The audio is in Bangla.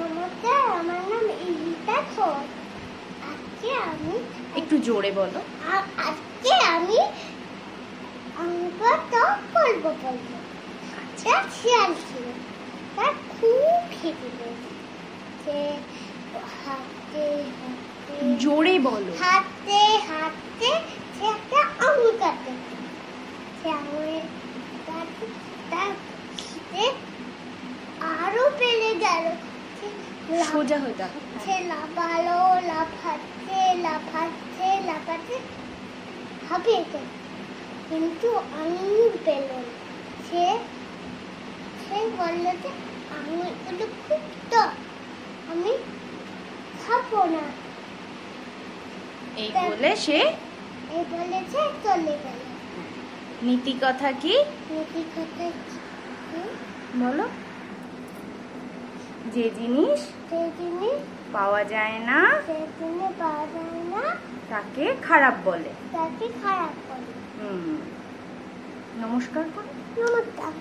নমস্কার, আমার নাম ইরিতা ঘোষ। আজকে আমি একটু জোরে বলো। আজকে আমি অঙ্কটা বলবো। আচ্ছা, শিয়াল ছিল, তার খুব খেতে পেয়েছে। হাঁটতে হাঁটতে জোরে বলো। হাঁটতে হাঁটতে সে একটা আঙুর কাটতে, সে আঙুরের কাটতে তার খিদে আরো বেড়ে গেল। সোজা হয়ে দাও। সে লাফালো, লাফাচ্ছে লাফাচ্ছে লাফাচ্ছে হাঁপিয়ে গেল, কিন্তু আঙুর পেল না। সে বলল যে আঙুরগুলো খুব টক, আমি খাবো না। এই বলে সে চলে গেল। নীতি কথা কি নীতি কথা বলো? যে জিনিস পাওয়া যায় না তাকে খারাপ বলে। তাকে খারাপ বলে। নমস্কার করো। নমস্কার।